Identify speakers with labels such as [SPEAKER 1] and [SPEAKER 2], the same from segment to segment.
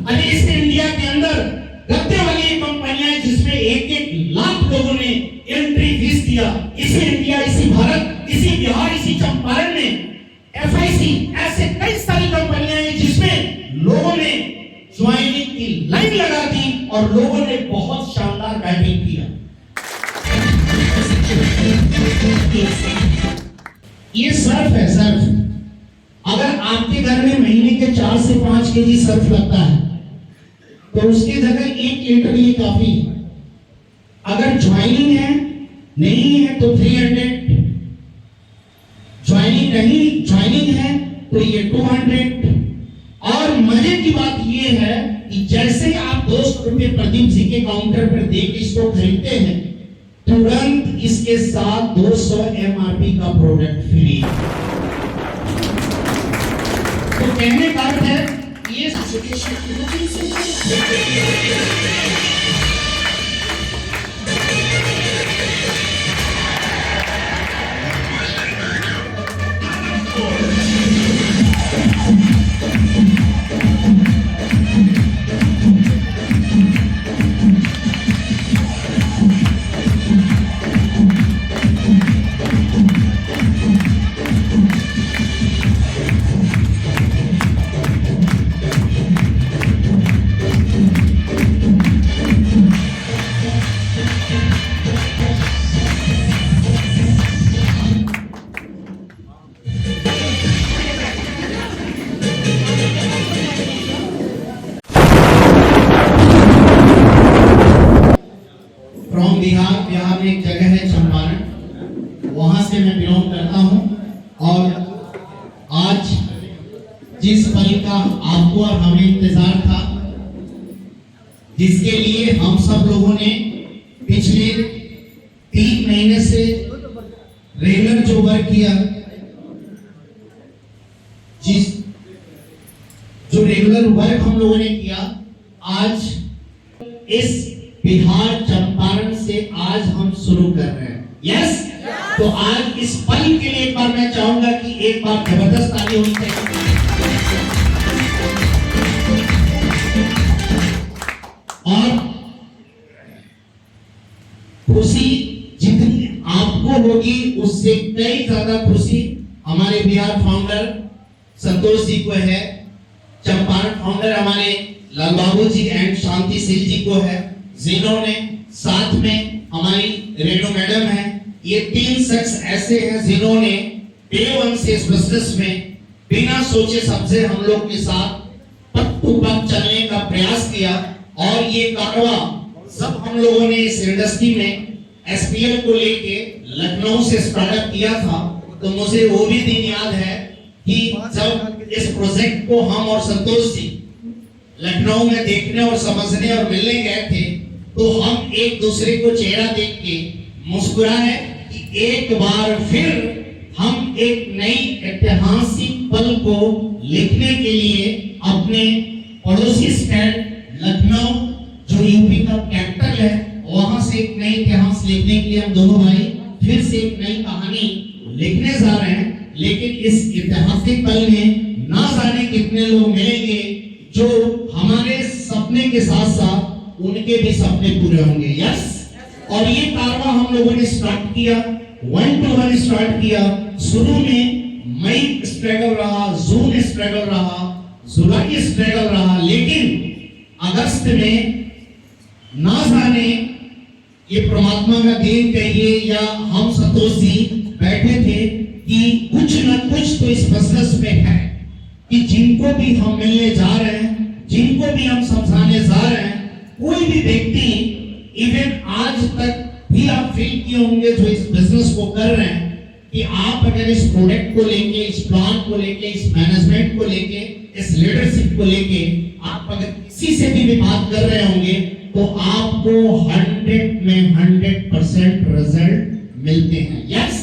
[SPEAKER 1] अरे इस इंडिया के अंदर गद्दे वाली कंपनियां हैं जिसमें 1-1 लाख लोगों ने एंट्री फीस दिया। इसी इंडिया, इसी भारत, इसी बिहार, इसी चंपारण में FIC, ऐसे कई सारी कंपनियां हैं जिसमें लोगों ने ज्वाइनिंग की लाइन लगा दी और लोगों ने बहुत शानदार बैटिंग किया। ये सर्फ है, सर्फ। अगर आपके घर में महीने के 4 से 5 केजी सर्फ लगता है तो उसकी जगह 1 लीटर ये काफी है। अगर ज्वाइनिंग है नहीं है तो 300, ज्वाइनिंग है तो ये 200। और मजे की बात ये है कि जैसे आप 200 रुपए प्रदीप जी के काउंटर पर देकर इसको खरीदते हैं, तुरंत इसके साथ 200 MRP का प्रोडक्ट फ्री। तो कहने का अर्थ है ये बिहार में एक जगह है चंपारण, वहां से मैं बिलोंग करता हूं। और आज जिस पल का आपको और हमें इंतजार था, जिसके लिए हम सब लोगों ने पिछले 3 महीने से रेगुलर जो वर्क किया, जो रेगुलर वर्क हम लोगों ने किया, आज इस बिहार चंपारण से आज हम शुरू कर रहे हैं। यस, तो आज इस पल के लिए एक बार मैं चाहूंगा कि एक बार जबरदस्त ताली होनी चाहिए। और खुशी जितनी आपको होगी उससे कई ज्यादा खुशी हमारे बिहार फाउंडर संतोष जी को है, चंपारण फाउंडर हमारे लाल बाबू जी एंड शांति सिल जी को है, जिन्होंने साथ में हमारी रेणु मैडम है। ये 3 शख्स ऐसे हैं जिन्होंने डे 1 से इस बिजनेस में बिना सोचे समझे हम लोग के साथ पग टू पग चलने का प्रयास किया। और ये कारवा सब हम लोगों ने इस इंडस्ट्री में SPL को लेके लखनऊ से स्टार्टअप किया था। तो मुझे वो भी दिन याद है कि जब इस प्रोजेक्ट को हम और संतोष जी लखनऊ में देखने और समझने और मिलने गए थे, तो हम एक दूसरे को चेहरा देख के मुस्कुराए कि एक बार फिर हम एक नई ऐतिहासिक पल को लिखने के लिए अपने पड़ोसी स्टेट लखनऊ जो यूपी का कैपिटल है, वहां से एक नई इतिहास लिखने के लिए हम दोनों भाई फिर से एक नई कहानी लिखने जा रहे हैं। लेकिन इस ऐतिहासिक पल में ना जाने कितने लोग मिलेंगे जो हमारे सपने के साथ साथ उनके भी सपने पूरे होंगे। यस, और ये कारवा हम लोगों ने स्टार्ट किया, 1 to 1 स्टार्ट किया। शुरू में मई स्ट्रगल रहा, जून स्ट्रगल रहा, जुलाई स्ट्रगल रहा, लेकिन अगस्त में ना जाने ये परमात्मा का देन कहिए या हम संतोष जी बैठे थे कि कुछ न कुछ तो इस बिजनेस में है कि जिनको भी हम मिलने जा रहे हैं, जिनको भी हम समझाने जा रहे हैं, कोई भी व्यक्ति इवन आज तक भी आप फील किए होंगे जो इस बिजनेस को कर रहे हैं कि आप अगर इस प्रोडक्ट को लेके, इस प्लान को लेके, इस मैनेजमेंट को लेके, इस लीडरशिप को लेके आप अगर किसी से भी बात कर रहे होंगे तो आपको 100 में 100% रिजल्ट मिलते हैं। यस,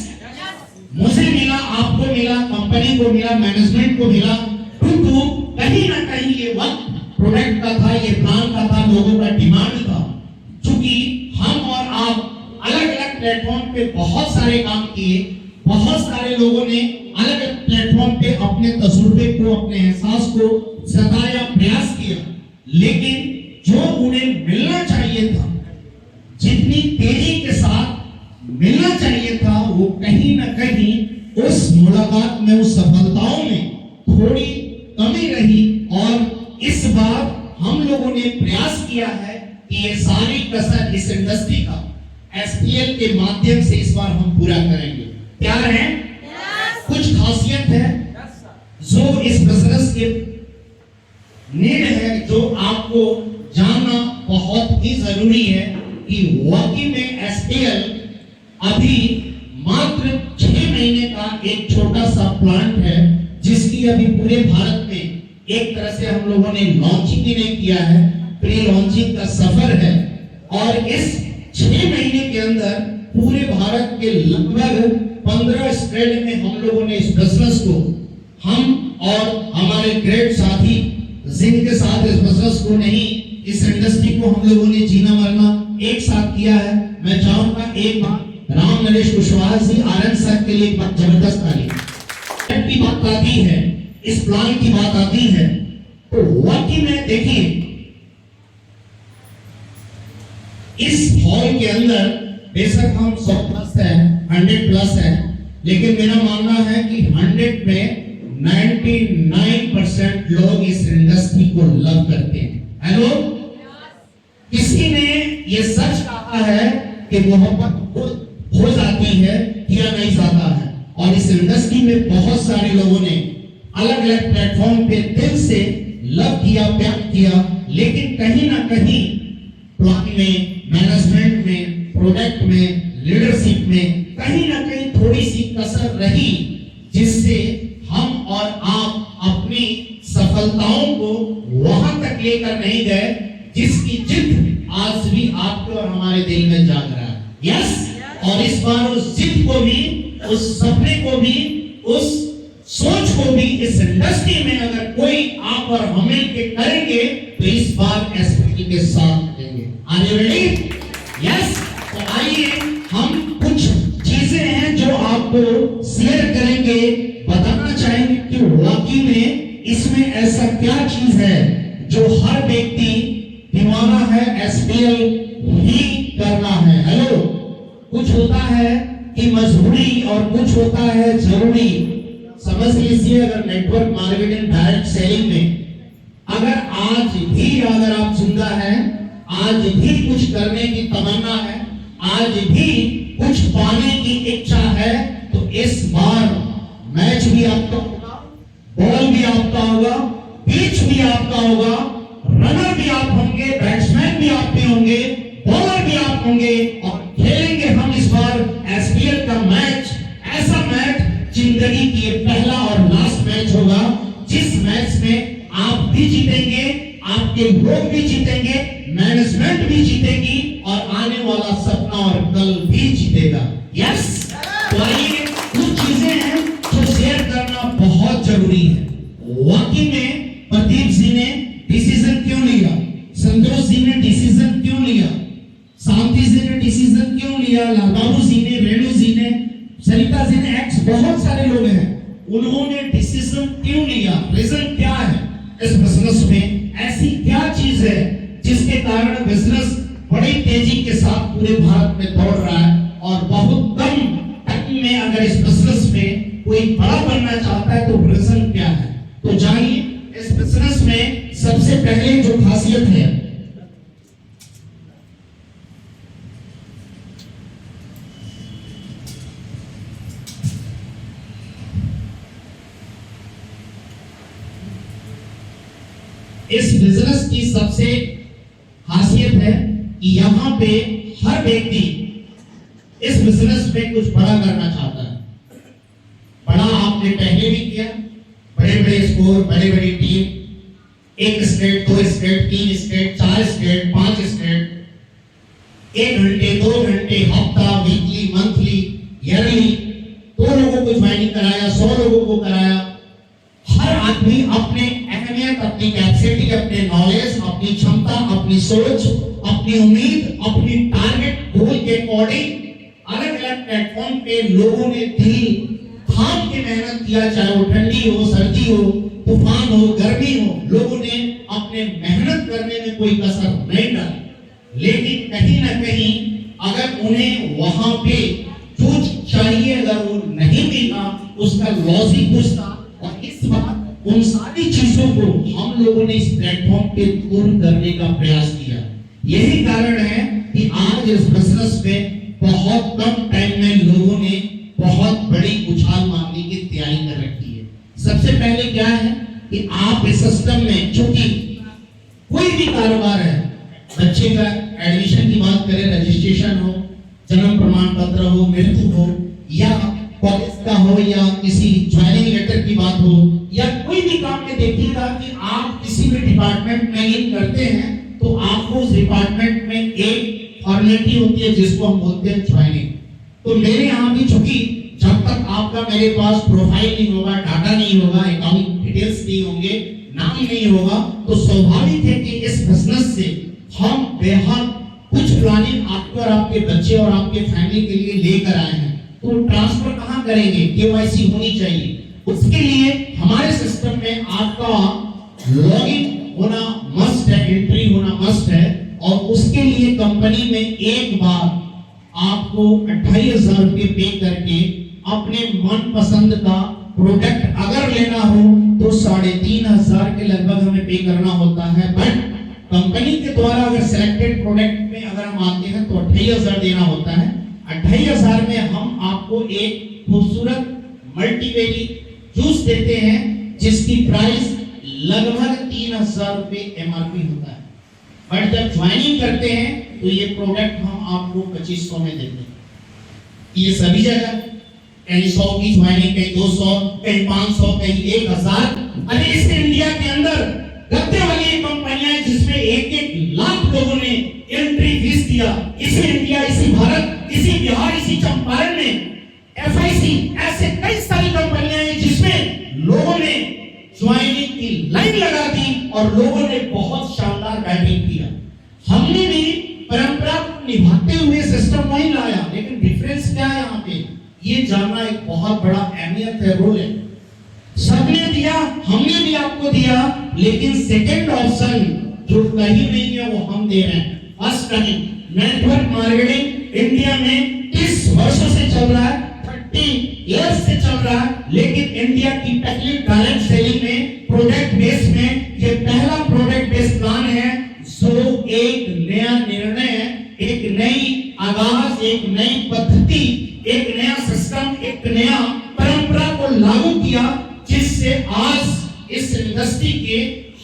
[SPEAKER 1] मुझे मिला, आपको मिला, कंपनी को मिला, मैनेजमेंट को मिला। किंतु कहीं ना कहीं ये वक्त प्रोडक्ट का था, ये प्लान का था, लोगों का डिमांड था। क्योंकि हम और आप अलग अलग प्लेटफॉर्म पे बहुत सारे काम किए, बहुत सारे लोगों ने अलग अलग प्लेटफॉर्म पे अपने तजुर्बे को, अपने एहसास को जताया, प्रयास किया। लेकिन जो उन्हें मिलना चाहिए था, जितनी तेजी के साथ मिलना चाहिए था, वो कहीं ना कहीं उस मुलाकात में, उस सफलताओं में थोड़ी कमी रही। और इस बार हम लोगों ने प्रयास किया है कि ये सारी कसर इस इंडस्ट्री का एसपीएल के माध्यम से इस बार हम पूरा करेंगे। तैयार हैं? कुछ खासियत है जो इस बिजनेस के नीड है, जो आपको जानना बहुत ही जरूरी है कि वाकई में एसपीएल अभी मात्र 6 महीने का एक छोटा सा प्लांट है, जिसकी अभी पूरे भारत में एक तरह से हम लोगों ने लॉन्चिंग ही नहीं किया है, प्री लॉन्चिंग का सफर है। और इस 6 महीने के अंदर पूरे भारत के लगभग 15 स्टेट में हम लोगों ने इस बिजनेस को, हम और हमारे ग्रेट साथी जिनके साथ इस बिजनेस को नहीं, इस इंडस्ट्री को हम लोगों ने जीना मरना एक साथ किया है। मैं चाहूंगा एक बार राम नरेश कुशवाहा जी आनंद सर के लिए एक बात जबरदस्त ताली की बात आती है, इस प्लान की बात आती है, तो वाकई में देखिए इस हॉल के अंदर बेशक हम 100 प्लस है, 100 प्लस है, लेकिन मेरा मानना है कि 100 में 99% लोग इस इंडस्ट्री को लव करते हैं। हेलो, किसी ने ये सच कहा है कि मोहब्बत हो जाती है, किया नहीं जाता है। और इस इंडस्ट्री में बहुत सारे लोगों ने अलग अलग प्लेटफॉर्म पे दिल से लव किया, प्यार किया, लेकिन कहीं ना कहीं प्लानिंग में, मैनेजमेंट में, प्रोडक्ट में, लीडरशिप में कहीं ना कहीं थोड़ी सी कसर रही, जिससे हम और आप अपनी सफलताओं को वहां तक लेकर नहीं गए जिसकी जिद आज भी आपके और हमारे दिल में जाग रहा है। यस, और इस बार उस जिद को भी, उस सपने को भी, उस सोच को भी इस इंडस्ट्री में अगर कोई आप और हम मिलकर करेंगे तो इस बार एसपीएल के साथ करेंगे। Are you ready? यस। तो आइए हम कुछ चीजें हैं जो आपको शेयर करेंगे, बताना चाहेंगे कि वाकई में इसमें ऐसा क्या चीज है जो हर व्यक्ति दीवाना है, एसपीएल ही करना है। हेलो, कुछ होता है कि मजबूरी और कुछ होता है जरूरी। समझ लीजिए, अगर नेटवर्क मार्केटिंग, डायरेक्ट सेलिंग में अगर आज भी अगर आप जिंदा हैं, आज भी कुछ करने की तमन्ना है, आज भी कुछ पाने की इच्छा है, तो इस बार मैच भी आपका होगा, बॉल भी आपका होगा, पिच भी आपका होगा, रनर भी आप होंगे, बैट्समैन भी आप भी होंगे, बॉलर भी आप होंगे, और खेलेंगे हम इस बार एसपीएल का मैच। ऐसा मैच जिंदगी की पहला और लास्ट मैच होगा, जिस मैच में आप भी जीतेंगे, आपके लोग भी जीतेंगे, मैनेजमेंट भी जीतेगी, और आने वाला सपना और कल भी जीतेगा। यस। तो आइए, कुछ चीजें हैं जो शेयर करना बहुत जरूरी है। वाकई में प्रदीप जी ने डिसीजन क्यों लिया, संतोष जी ने डिसीजन क्यों लिया, शांति जी ने डिसीजन क्यों लिया, लालबाबू जी ने, रेणु जी ने, सरिता जी ने, एक्स बहुत सारे लोग हैं, उन्होंने डिसीजन क्यों लिया, रीजन क्या है इस बिजनेस में, ऐसी क्या चीज है जिसके कारण बिजनेस बड़ी तेजी के साथ पूरे भारत में दौड़ रहा है, और बहुत कम टाइम में अगर इस बिजनेस में कोई बड़ा बनना चाहता है तो रीजन क्या है। तो जानिए, इस बिजनेस में सबसे पहले जो खासियत है, इस बिजनेस की सबसे खासियत है कि यहाँ पे हर व्यक्ति इस बिजनेस में कुछ बड़ा करना चाहता है। बड़ा आपने पहले भी किया, बड़े बड़े स्कोर, बड़ी बड़ी team, 1 state, 2 state, 3 state, 4 state, 5 state, 1 घंटे, 2 घंटे, हफ्ता, वीकली, मंथली, ईयरली, 2 लोगों को ज्वाइनिंग कराया, 100 लोगों को कराया। हर आदमी अपने अहमियत, अपनी कैपेसिटी, अपने नॉलेज, अपनी क्षमता, अपनी सोच, अपनी उम्मीद, अपनी टारगेट गोल के अकॉर्डिंग अलग अलग प्लेटफॉर्म पे लोगों ने दिल थाम के मेहनत किया, चाहे वो ठंडी हो, सर्दी हो, तूफान हो, गर्मी हो, लोगों ने अपने मेहनत करने में कोई कसर नहीं डाली, लेकिन कहीं ना कहीं अगर उन्हें वहां पे जो चाहिए अगर वो नहीं मिला, उसका लॉस ही कुछ था। और इस बार उन सारी चीजों को हम लोगों ने इस प्लेटफॉर्म पे दूर करने का प्रयास किया। यही कारण है कि आज इस बिजनेस में बहुत कम टाइम में लोगों ने बहुत बड़ी उछाल मारने की तैयारी कर रखी है। सबसे पहले क्या है कि आप इस सिस्टम में, चूंकि कोई भी कारोबार है, बच्चे का एडमिशन की बात करें, रजिस्ट्रेशन हो, जन्म प्रमाण पत्र हो, मृत्यु हो, या कॉलेज का हो, या किसी ज्वाइनिंग लेटर की बात हो, या कोई भी काम में देखिएगा कि आप किसी भी डिपार्टमेंट में इन करते हैं तो आपको उस डिपार्टमेंट में एक फॉर्मेलिटी होती है जिसको हम बोलते हैं ज्वाइनिंग। तो मेरे यहाँ भी चूंकि जब तक आपका मेरे पास प्रोफाइल नहीं होगा, डाटा नहीं होगा, अकाउंट डिटेल्स नहीं होंगे, नाम नहीं होगा, तो स्वाभाविक है कि इस बिजनेस से हम बेहद कुछ प्लानिंग आपको और आपके बच्चे और आपके फैमिली के लिए लेकर आए हैं। तो ट्रांसफर कहाँ करेंगे? केवाईसी होनी चाहिए। उसके लिए हमारे सिस्टम में आपका लॉगिन होना मस्ट है, एंट्री होना मस्ट है, और उसके लिए कंपनी में एक बार आपको 28,000 रुपये पे करके अपने मन पसंद का प्रोडक्ट अगर लेना हो तो 3,500 के लगभग हमें पे करना होता है। बट कंपनी के द्वारा अगर सिलेक्टेड प्रोडक्ट में अगर हम आते हैं तो 28,000 देना होता है। 28,000 में हम आपको एक खूबसूरत मल्टीवेरी जूस देते हैं जिसकी प्राइस लगभग 3,000 रुपये एमआरपी होता है। बट जब ज्वाइनिंग करते हैं तो ये प्रोडक्ट हम आपको 2,500 में देते हैं। ये सभी जगह कहीं 100 की ज्वाइनिंग, कहीं 200, कहीं 500, कहीं 1,000। अरे इस इंडिया के अंदर गद्दे वाली कंपनियां जिसमें 1-1 लाख लोगों ने एंट्री फीस दिया। इसी इंडिया, इसी भारत, इसी बिहार, इसी चंपारण में एफआईसी, ऐसे कई सारी कंपनियां हैं जिसमें लोगों ने ज्वाइनिंग की लाइन लगा दी और लोगों ने बहुत शानदार बैटिंग किया। हमने भी परंपरा को निभाते हुए सिस्टम वही लाया, लेकिन डिफरेंस क्या है यहाँ पे, ये जानना एक बहुत बड़ा अहमियत है, रोल है। सबने दिया, हमने भी आपको दिया, लेकिन सेकंड ऑप्शन जो कहीं नहीं है वो हम दे रहे हैं। फर्स्ट कहीं नेटवर्क मार्केटिंग इंडिया में 30 वर्षों से चल रहा है, 30 इयर्स से चल रहा है, लेकिन इंडिया की पहली डायरेक्ट सेलिंग में प्रोडक्ट बेस में ये पहला प्रोडक्ट बेस प्लान है जो एक नया निर्णय, एक नई आगाज, एक नई पद्धति, एक नया सिस्टम, एक नया परंपरा को लागू किया, जिससे आज इस इंडस्ट्री के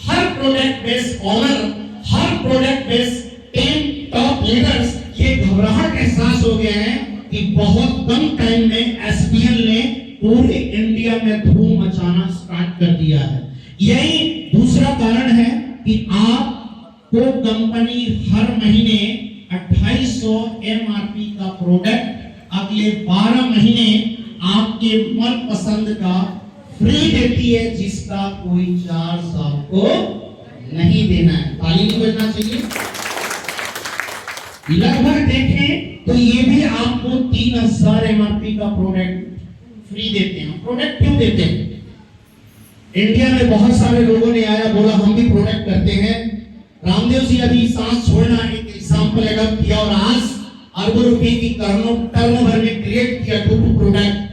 [SPEAKER 1] हर प्रोडक्ट बेस ऑनर, हर प्रोडक्ट बेस 10 टॉप लीडर्स ये घबराहट एहसास हो गए हैं कि बहुत कम टाइम में एसपीएल ने पूरे इंडिया में धूम मचाना स्टार्ट कर दिया है। यही दूसरा कारण है कि आपको कंपनी हर महीने 2,800 एमआरपी का प्रोडक्ट अगले 12 महीने आपके मन पसंद का फ्री देती है, जिसका कोई चार्ज आपको नहीं देना है। ताली नहीं बजना चाहिए। लगभग देखें तो ये भी आपको 3,000 एमआरपी का प्रोडक्ट फ्री देते हैं। प्रोडक्ट क्यों देते हैं? इंडिया में बहुत सारे लोगों ने आया, बोला हम भी प्रोडक्ट करते हैं। रामदेव जी अभी सांस छोड़ना एक एग्जांपल अडॉप्ट किया और आज अरबों रुपए की टर्नओवर में क्रिएट किया 2 प्रोडक्ट।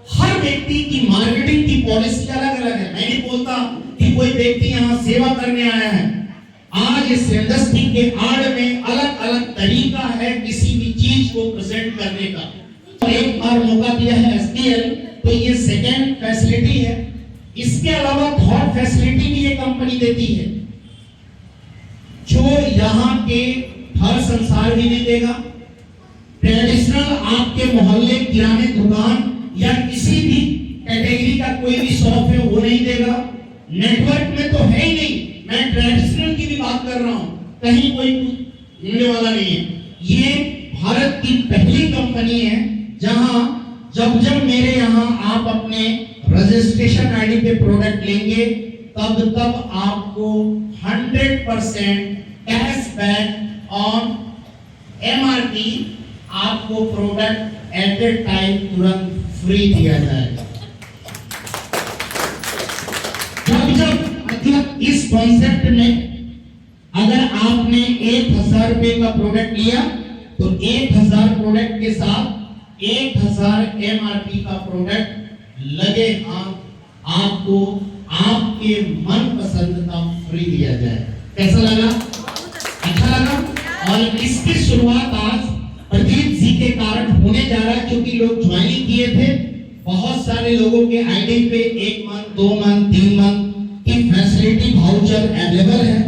[SPEAKER 1] हर व्यक्ति की मार्केटिंग की पॉलिसी अलग अलग है। मैं नहीं बोलता कि कोई व्यक्ति यहाँ सेवा करने आया है। आज इस इंडस्ट्री के आड़ में अलग अलग तरीका है किसी भी चीज को प्रेजेंट करने का। और एक बार मौका दिया है एसपीएल, तो ये सेकेंड फैसिलिटी है। इसके अलावा थर्ड फैसिलिटी भी ये कंपनी देती है, जो यहाँ के हर संसार भी नहीं देगा। ट्रेडिशनल आपके मोहल्ले किराने दुकान या किसी भी कैटेगरी का कोई भी शॉप है वो नहीं देगा। नेटवर्क में तो है ही नहीं, मैं ट्रेडिशनल की भी बात कर रहा हूं, कहीं कोई मिलने वाला नहीं है। ये भारत की पहली कंपनी है जहां जब मेरे यहाँ आप अपने रजिस्ट्रेशन आईडी पे प्रोडक्ट लेंगे तब आपको 100% कैशबैक ऑन एमआरपी, आपको प्रोडक्ट एट ए टाइम तुरंत फ्री दिया जाएगा। जब मतलब इस कॉन्सेप्ट में अगर आपने 1000 रुपए का प्रोडक्ट लिया तो 1000 प्रोडक्ट के साथ 1000 एमआरपी का प्रोडक्ट लगेगा आपको आपके मन पसंद का फ्री दिया जाए। कैसा लगा? अच्छा लगा। और इसकी शुरुआत आज प्रदीप जी के कारण होने जा रहा है, क्योंकि लोग ज्वाइनिंग किए थे। बहुत सारे लोगों के आईडी पे 1 मंथ 2 मंथ 3 मंथ की फैसिलिटी वाउचर अवेलेबल है।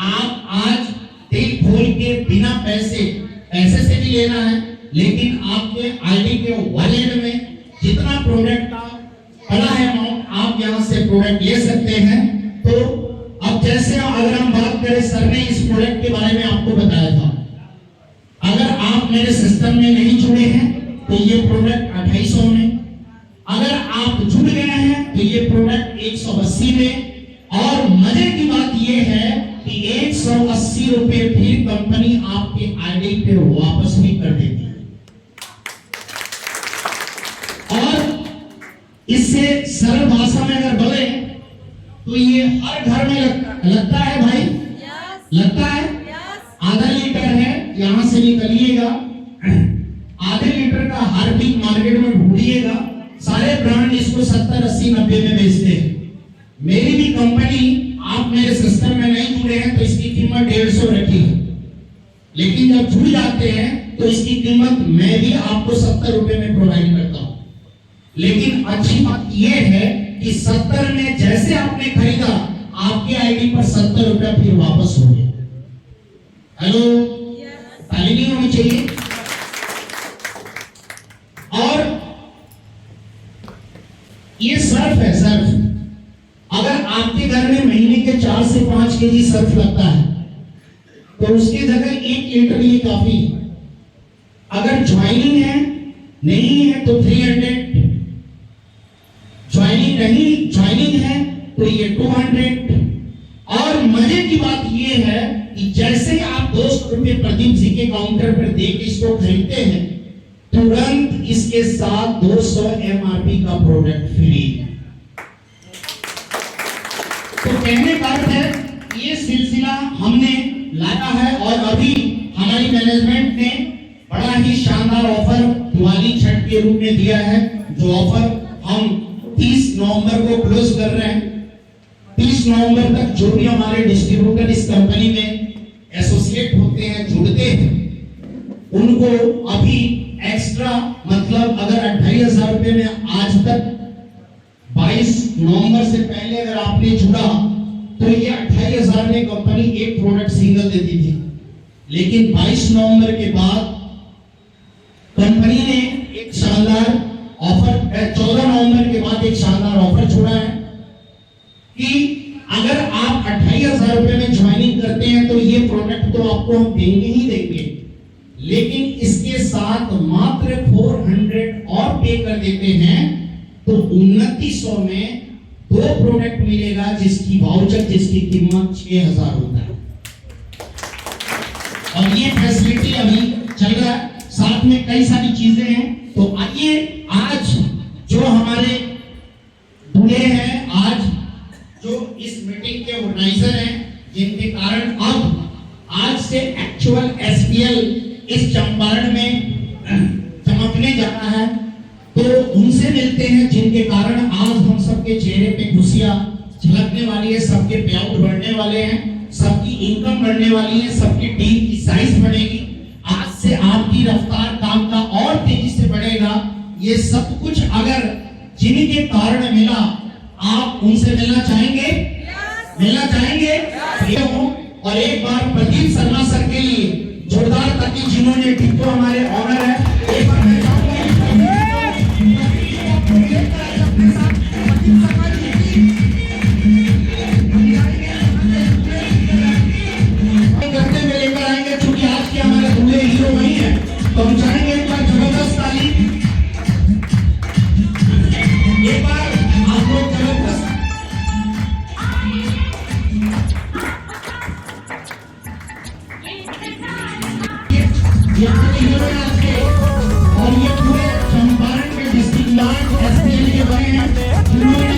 [SPEAKER 1] आप आज दिल खोल के बिना पैसे से भी लेना है, लेकिन आपके आईडी के वॉलेट में जितना प्रोडक्ट का पड़ा है अमाउंट आप यहां से प्रोडक्ट ले सकते हैं। तो अब जैसे अगर हम बात करें, सर ने इस प्रोडक्ट के बारे में आपको बताया था, अगर आप मेरे सिस्टम में नहीं जुड़े हैं तो ये प्रोडक्ट 2800 में, अगर आप जुड़ गए हैं तो ये प्रोडक्ट 180 में। और मजे की बात ये है कि 180 रुपए फिर कंपनी आपके आईडी पे वापस भी कर देती है। और इससे सरल भाषा में अगर बोले तो ये हर घर में लगता है भाई, लगता है। आधा लीटर है, यहां से निकलिएगा, आधे लीटर का हार्पिक मार्केट में ढूंढिएगा, सारे ब्रांड इसको 70, 80, 90 में बेचते हैं। मेरी भी कंपनी, आप मेरे सिस्टम में नहीं जुड़े हैं तो इसकी कीमत 150 रखी है, लेकिन जब जुड़ जाते हैं तो इसकी कीमत मैं भी आपको 70 रुपए में प्रोवाइड करता हूं। लेकिन अच्छी बात यह है कि 70 में जैसे आपने खरीदा, आपके आईडी पर 70 रुपया फिर वापस हो गया। हेलो, ताली नहीं होनी चाहिए। और ये सर्फ है, सर्फ। अगर आपके घर में महीने के 4 से 5 केजी सर्फ लगता है तो उसकी जगह 1 लीटर ये काफी है। अगर ज्वाइनिंग है, नहीं है तो 300, ज्वाइनिंग है तो ये 200। और मजे की बात ये है कि जैसे आप 200 रुपए प्रदीप जी के काउंटर पर देके इसको खरीदते हैं, तुरंत इसके साथ 200 एमआरपी का प्रोडक्ट फ्री। तो कहने का अर्थ है ये सिलसिला हमने लाया है। और अभी हमारी मैनेजमेंट ने बड़ा ही शानदार ऑफर दिवाली छठ के रूप में दिया है, जो ऑफर हम 30 नवंबर को क्लोज कर रहे हैं। 30 नवंबर तक जो भी हमारे डिस्ट्रीब्यूटर इस कंपनी में एसोसिएट होते हैं, जुड़ते हैं, उनको अभी एक्स्ट्रा, मतलब अगर 28,000 रुपए में आज तक 22 नवंबर से पहले अगर आपने जुड़ा तो ये 28,000 में कंपनी एक प्रोडक्ट सिंगल देती थी। लेकिन 22 नवंबर के बाद कंपनी ने एक शानदार ऑफर, 14 नवंबर के बाद एक शानदार ऑफर छोड़ा है कि अगर आप 28,000 रुपए में ज्वाइनिंग करते हैं तो ये प्रोडक्ट तो आपको हम देंगे ही देंगे, लेकिन इसके साथ मात्र 400 और पे कर देते हैं तो 2900 में 2 प्रोडक्ट मिलेगा, जिसकी वाउचर, जिसकी कीमत 6000 होता है। और ये फैसिलिटी अभी चल रहा है, साथ में कई सारी चीजें हैं। तो आइए, आज जो हमारे दूल्हे हैं, आज जो इस मीटिंग के ऑर्गेनाइजर हैं, जिनके कारण अब आज से एक्चुअल एसपीएल इस चंपारण में चमकने जाना है, तो उनसे मिलते हैं, जिनके कारण आज हम सबके चेहरे पे खुशियां झलकने वाली है, सबके पे आउट बढ़ने वाले हैं, सबकी इनकम बढ़ने वाली है, सबकी टीम की साइज बढ़ेगी। आज से आपकी रफ्तार काम का और तेजी से बढ़ेगा। ये सब कुछ अगर जिनके कारण मिला, आप उनसे मिलना चाहेंगे? मिलना चाहेंगे? और एक बार प्रदीप शर्मा सर के लिए जोरदार ताकि जिन्होंने टिप्पो हमारे ऑनर है, एक बार मैं करते हुए लेकर आएंगे, क्योंकि आज के हमारे दूल्हे हीरो वही है, तो हम चाहेंगे एक बार जबरदस्त ताली, एक बार आप लोग जबरदस्त। ये हीरो है आज के, और ये पूरे चंपारण के डिस्ट्रिक्ट लार्ज एसपीएल के बने हैं, जिन्होंने